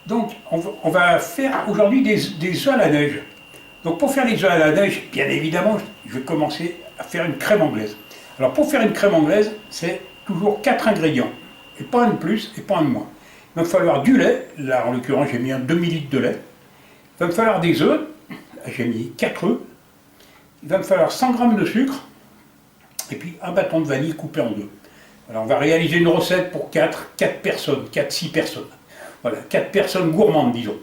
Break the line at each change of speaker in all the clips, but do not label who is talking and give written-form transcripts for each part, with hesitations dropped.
Donc, on va faire aujourd'hui des œufs à la neige. Donc, pour faire les œufs à la neige, bien évidemment, je vais commencer à faire une crème anglaise. Alors, pour faire une crème anglaise, c'est toujours 4 ingrédients. Et pas un de plus et pas un de moins. Il va me falloir du lait. Là, en l'occurrence, j'ai mis un demi-litre de lait. Il va me falloir des œufs. J'ai mis 4 œufs. Il va me falloir 100 g de sucre. Et puis, un bâton de vanille coupé en deux. Alors, on va réaliser une recette pour 4 personnes, 4-6 personnes. Voilà, 4 personnes gourmandes, disons.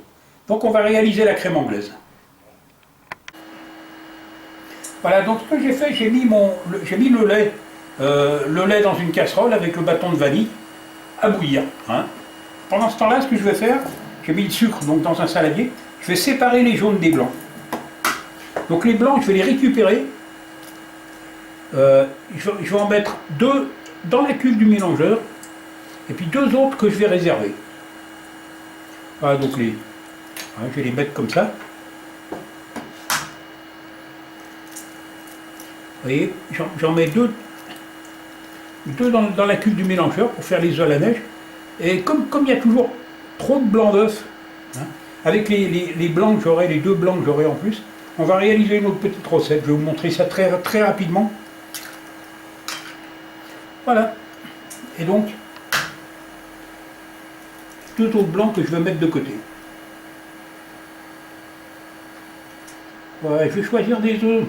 Donc on va réaliser la crème anglaise. Voilà, donc ce que j'ai fait, j'ai mis le lait dans une casserole avec le bâton de vanille à bouillir. Hein. Pendant ce temps-là, ce que je vais faire, j'ai mis le sucre donc, dans un saladier. Je vais séparer les jaunes des blancs. Donc les blancs, je vais les récupérer. Je vais en mettre 2 dans la cuve du mélangeur et puis 2 autres que je vais réserver. Voilà, donc je vais les mettre comme ça. Vous voyez, j'en mets 2 dans la cuve du mélangeur pour faire les œufs à la neige. Et comme il y a toujours trop de blancs d'œufs, hein, avec les blancs que j'aurai, les 2 blancs que j'aurai en plus, on va réaliser une autre petite recette. Je vais vous montrer ça très, très rapidement. Voilà. Et donc, 2 autres blancs que je vais mettre de côté. Ouais, je vais choisir des œufs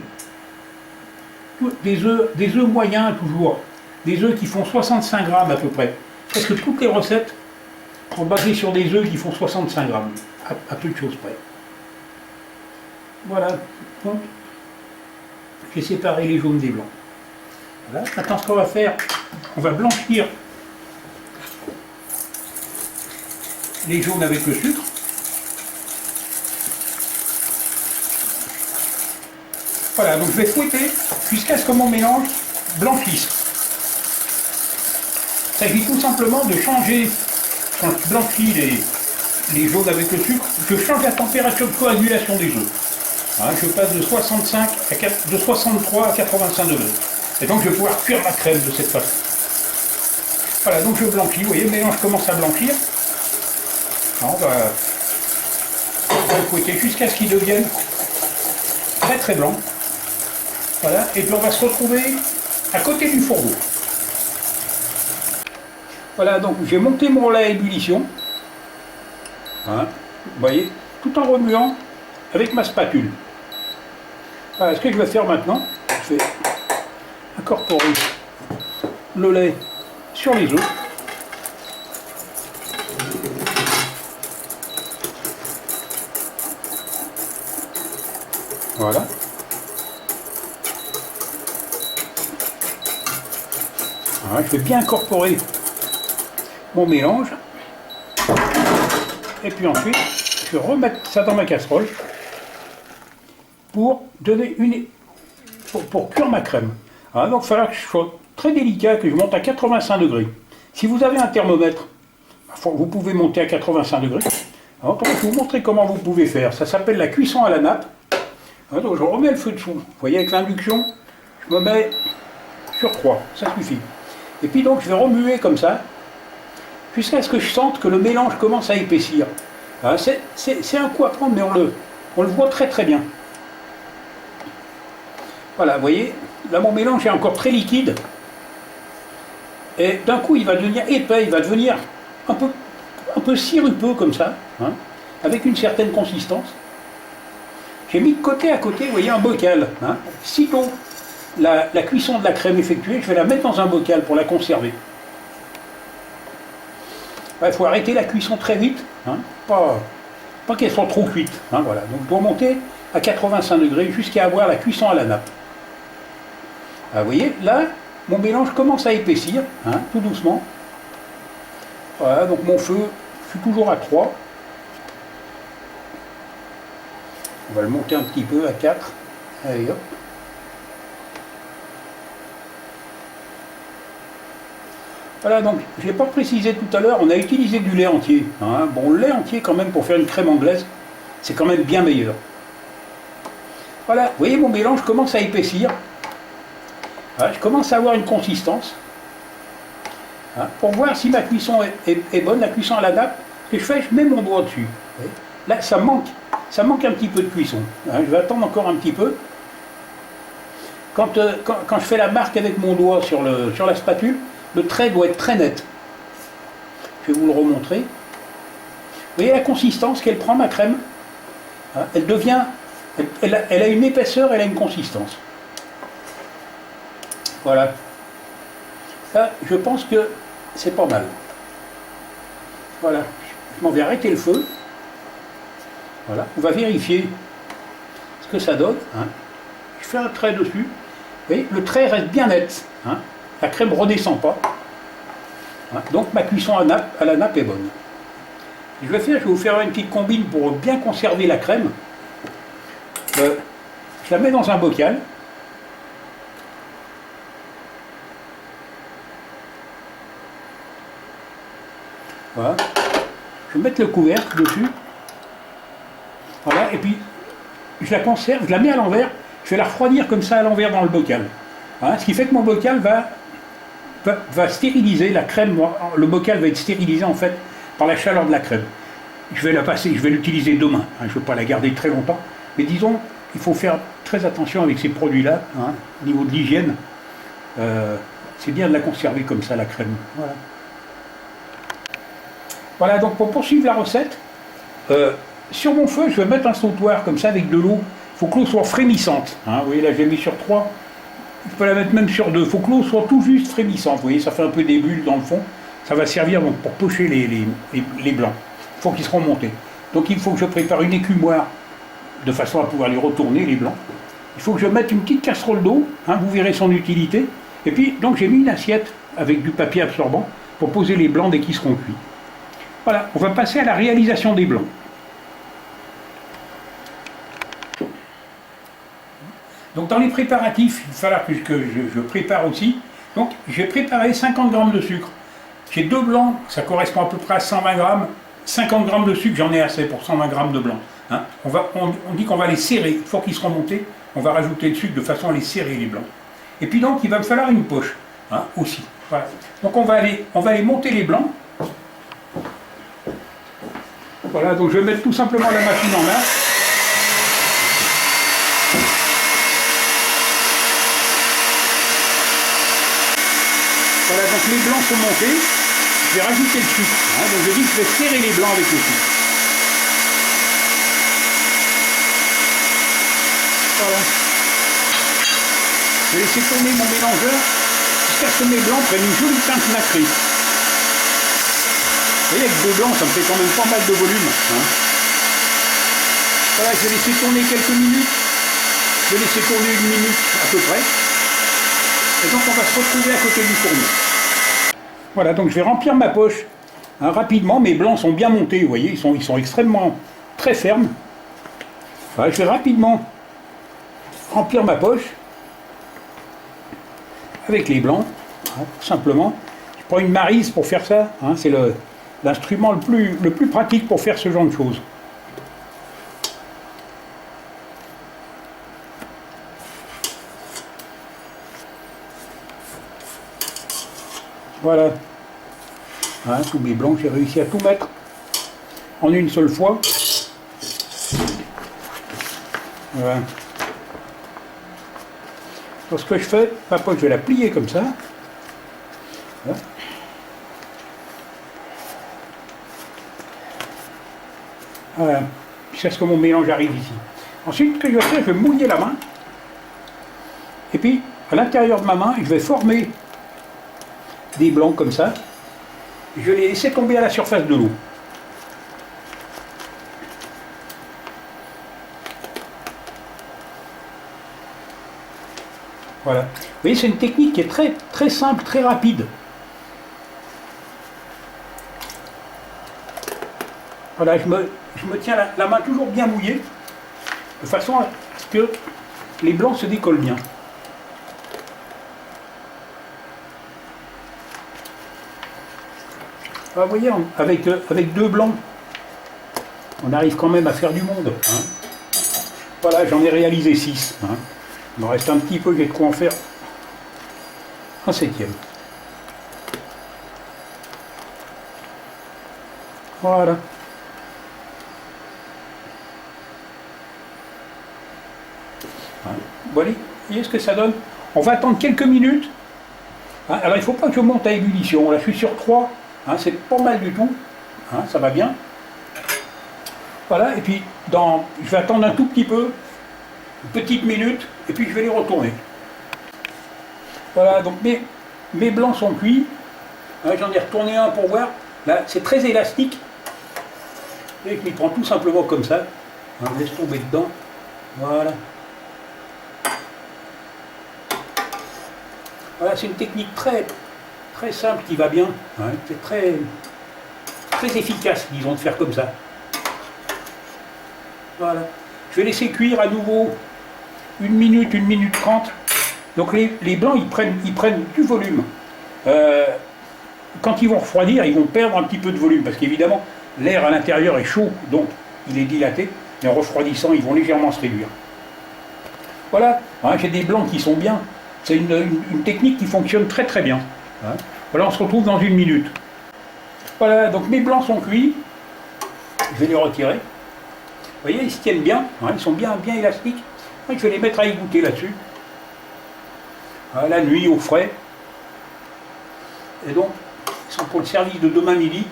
moyens toujours, des œufs qui font 65 grammes à peu près. Parce que toutes les recettes sont basées sur des œufs qui font 65 grammes, à peu de choses près. Voilà, donc j'ai séparé les jaunes des blancs. Voilà. Maintenant ce qu'on va faire, on va blanchir les jaunes avec le sucre. Voilà, donc je vais fouetter jusqu'à ce que mon mélange blanchisse. Il s'agit tout simplement de changer, quand je blanchis les jaunes avec le sucre, je change la température de coagulation des œufs. Hein, je passe de 63 à 85 degrés. Et donc je vais pouvoir cuire ma crème de cette façon. Voilà, donc je blanchis, vous voyez, le mélange commence à blanchir. On va le fouetter jusqu'à ce qu'il devienne très très blanc. Voilà, et puis on va se retrouver à côté du fourneau. Voilà, donc j'ai monté mon lait à ébullition. Hein, vous voyez, tout en remuant avec ma spatule. Voilà, ce que je vais faire maintenant, je vais incorporer le lait sur les œufs. Voilà. Voilà, je vais bien incorporer mon mélange. Et puis ensuite, je vais remettre ça dans ma casserole pour donner pour cuire ma crème. Voilà, donc il va falloir que je sois très délicat, que je monte à 85 degrés. Si vous avez un thermomètre, vous pouvez monter à 85 degrés. Alors, je vais vous montrer comment vous pouvez faire. Ça s'appelle la cuisson à la nappe. Alors, donc, je remets le feu dessous. Vous voyez, avec l'induction, je me mets sur 3, ça suffit. Et puis donc je vais remuer comme ça, jusqu'à ce que je sente que le mélange commence à épaissir. C'est un coup à prendre, mais on le voit très très bien. Voilà, vous voyez, là mon mélange est encore très liquide. Et d'un coup il va devenir épais, il va devenir un peu sirupeux comme ça, hein, avec une certaine consistance. J'ai mis de côté à côté, vous voyez, un bocal. Hein. Sitôt la cuisson de la crème effectuée, je vais la mettre dans un bocal pour la conserver. Il faut arrêter la cuisson très vite, hein, pas qu'elle soit trop cuite. Hein, voilà. Donc je dois monter à 85 degrés jusqu'à avoir la cuisson à la nappe. Vous voyez, là, mon mélange commence à épaissir, hein, tout doucement. Voilà, donc mon feu, je suis toujours à 3. On va le monter un petit peu à 4. Allez hop. Voilà, donc je n'ai pas précisé tout à l'heure, on a utilisé du lait entier. Hein. Bon, le lait entier quand même pour faire une crème anglaise, c'est quand même bien meilleur. Voilà, vous voyez mon mélange commence à épaissir. Voilà, je commence à avoir une consistance. Hein. Pour voir si ma cuisson est bonne, la cuisson à la nappe, que je fais, je mets mon doigt dessus. Là, ça manque un petit peu de cuisson. Je vais attendre encore un petit peu. Quand je fais la marque avec mon doigt sur la spatule, le trait doit être très net. Je vais vous le remontrer. Vous voyez la consistance qu'elle prend, ma crème? Elle devient... Elle a une épaisseur, elle a une consistance. Voilà. Là, je pense que c'est pas mal. Voilà. Je m'en vais arrêter le feu. Voilà. On va vérifier ce que ça donne. Je fais un trait dessus. Vous voyez, le trait reste bien net. La crème ne redescend pas. Donc ma cuisson à la nappe est bonne. Je vais vous faire une petite combine pour bien conserver la crème. Je la mets dans un bocal. Voilà. Je vais mettre le couvercle dessus. Voilà. Et puis je la conserve, je la mets à l'envers. Je vais la refroidir comme ça à l'envers dans le bocal. Ce qui fait que mon bocal va stériliser la crème. Le bocal va être stérilisé en fait par la chaleur de la crème. Je vais la passer, je vais l'utiliser demain. Je ne veux pas la garder très longtemps. Mais disons, il faut faire très attention avec ces produits-là, au niveau de l'hygiène. C'est bien de la conserver comme ça, la crème. Voilà. Voilà, donc pour poursuivre la recette, sur mon feu, je vais mettre un sautoir comme ça avec de l'eau. Il faut que l'eau soit frémissante. Vous voyez, là, j'ai mis sur 3. Je peux la mettre même sur 2. Il faut que l'eau soit tout juste frémissante. Vous voyez, ça fait un peu des bulles dans le fond. Ça va servir donc, pour pocher les blancs. Il faut qu'ils seront montés. Donc il faut que je prépare une écumoire de façon à pouvoir les retourner, les blancs. Il faut que je mette une petite casserole d'eau, vous verrez son utilité. Et puis, donc j'ai mis une assiette avec du papier absorbant pour poser les blancs dès qu'ils seront cuits. Voilà, on va passer à la réalisation des blancs. Donc dans les préparatifs, il va falloir que je prépare aussi. Donc j'ai préparé 50 g de sucre. J'ai 2 blancs, ça correspond à peu près à 120 g. 50 g de sucre, j'en ai assez pour 120 g de blanc. On dit qu'on va les serrer, une fois qu'ils seront montés, on va rajouter le sucre de façon à les serrer les blancs. Et puis donc il va me falloir une poche aussi. Voilà. Donc on va aller monter les blancs. Voilà, donc je vais mettre tout simplement la machine en marche. Voilà, donc les blancs sont montés. Je vais rajouter le sucre. Donc je dis que je vais serrer les blancs avec le sucre. Voilà. Je vais laisser tourner mon mélangeur jusqu'à ce que mes blancs prennent une jolie teinte nacrée. Vous voyez, avec 2 blancs, ça me fait quand même pas mal de volume. Voilà, je vais laisser tourner quelques minutes. Je vais laisser tourner 1 minute à peu près. Et donc on va se retrouver à côté du fourneau. Voilà, donc je vais remplir ma poche rapidement. Mes blancs sont bien montés, vous voyez, ils sont extrêmement très fermes. Voilà, je vais rapidement remplir ma poche avec les blancs, tout simplement. Je prends une maryse pour faire ça, c'est l'instrument le plus pratique pour faire ce genre de choses. Voilà. Tous mes blancs, j'ai réussi à tout mettre en une seule fois. Voilà. Donc ce que je fais, ma poche, je vais la plier comme ça. Voilà. Voilà. Jusqu'à ce que mon mélange arrive ici. Ensuite, ce que je vais faire, je vais mouiller la main. Et puis, à l'intérieur de ma main, je vais former des blancs comme ça. Je vais les laisser tomber à la surface de l'eau. Voilà. Vous voyez, c'est une technique qui est très, très simple, très rapide. Voilà, je me tiens la main toujours bien mouillée, de façon à ce que les blancs se décollent bien. Vous voyez, avec 2 blancs, on arrive quand même à faire du monde. Voilà, j'en ai réalisé 6. Il me reste un petit peu, j'ai de quoi en faire un 7e. Voilà. Voilà, vous voyez ce que ça donne? On va attendre quelques minutes. Hein, alors il ne faut pas que je monte à ébullition. Là je suis sur 3. Hein, c'est pas mal du tout. Hein, ça va bien. Voilà, et puis je vais attendre un tout petit peu, une petite minute, et puis je vais les retourner. Voilà, donc mes blancs sont cuits. Hein, j'en ai retourné un pour voir. Là, c'est très élastique. Et je m'y prends tout simplement comme ça. Hein, je laisse tomber dedans. Voilà. Voilà, c'est une technique très, très simple qui va bien. Hein, c'est très, très efficace, disons, de faire comme ça. Voilà. Je vais laisser cuire à nouveau 1 minute, 1 minute 30. Donc les blancs, ils prennent du volume. Quand ils vont refroidir, ils vont perdre un petit peu de volume, parce qu'évidemment, l'air à l'intérieur est chaud, donc il est dilaté, et en refroidissant, ils vont légèrement se réduire. Voilà, hein, j'ai des blancs qui sont bien. C'est une technique qui fonctionne très très bien. Hein. Voilà, on se retrouve dans 1 minute. Voilà, donc mes blancs sont cuits. Je vais les retirer. Vous voyez, ils se tiennent bien, hein, ils sont bien élastiques. Je vais les mettre à égoutter là-dessus. La nuit, au frais. Et donc, ils sont pour le service de demain midi.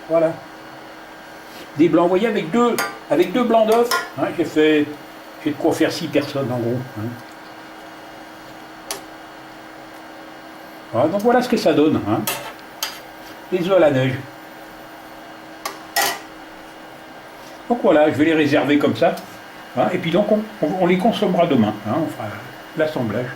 Voilà. Des blancs, vous voyez, avec deux blancs d'œufs. Hein, j'ai de quoi faire 6 personnes en gros. Hein. Voilà, donc voilà ce que ça donne. Hein. Les œufs à la neige. Donc voilà, je vais les réserver comme ça. Hein, et puis donc on les consommera demain. Hein, on fera l'assemblage.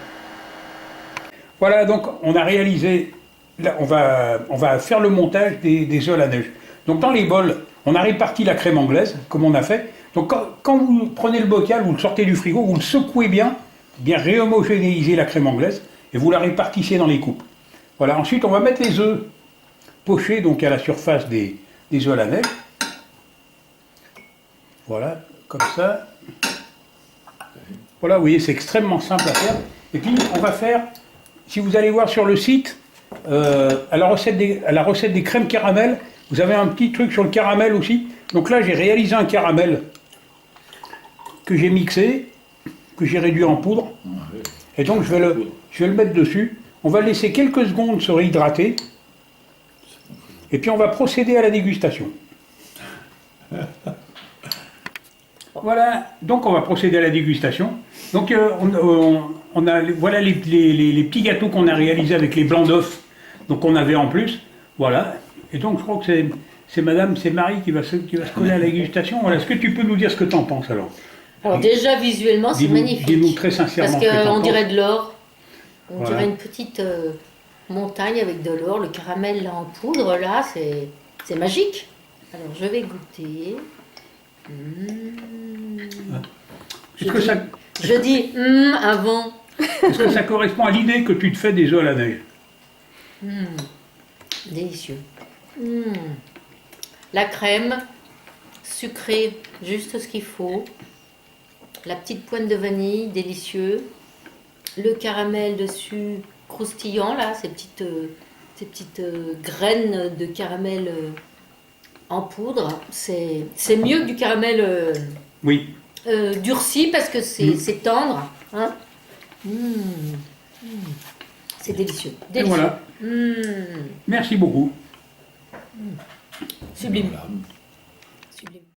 Voilà, donc on a réalisé, là, on va faire le montage des œufs à la neige. Donc dans les bols, on a réparti la crème anglaise, comme on a fait. Donc quand vous prenez le bocal, vous le sortez du frigo, vous le secouez bien réhomogénéiser la crème anglaise, et vous la répartissez dans les coupes. Voilà, ensuite on va mettre les œufs pochés donc à la surface des œufs à la neige. Voilà, comme ça. Voilà, vous voyez, c'est extrêmement simple à faire. Et puis on va faire, si vous allez voir sur le site, à la recette des crèmes caramel, vous avez un petit truc sur le caramel aussi. Donc là, j'ai réalisé un caramel que j'ai mixé, que j'ai réduit en poudre. Et donc, je vais le mettre dessus. On va le laisser quelques secondes se réhydrater. Et puis, on va procéder à la dégustation. Voilà, donc on va procéder à la dégustation. Donc, voilà les petits gâteaux qu'on a réalisés avec les blancs d'œufs. Donc, on avait en plus. Voilà. Et donc, je crois que c'est Marie qui va se coller à la dégustation. Voilà. Est-ce que tu peux nous dire ce que tu en penses alors?
Alors déjà, visuellement, c'est magnifique.
Dis-nous très sincèrement.
Parce qu'on dirait de l'or. On
voilà.
dirait une petite montagne avec de l'or. Le caramel là, en poudre, là, c'est magique. Alors, je vais goûter. Je dis avant.
Est-ce que ça correspond à l'idée que tu te fais des œufs à la neige?
Délicieux. La crème, sucrée, juste ce qu'il faut. La petite pointe de vanille, délicieux. Le caramel dessus, croustillant, là, ces petites graines de caramel en poudre. C'est mieux que du caramel
oui.
Durci parce que c'est tendre. Hein. C'est délicieux.
Et voilà. Merci beaucoup.
Sublime.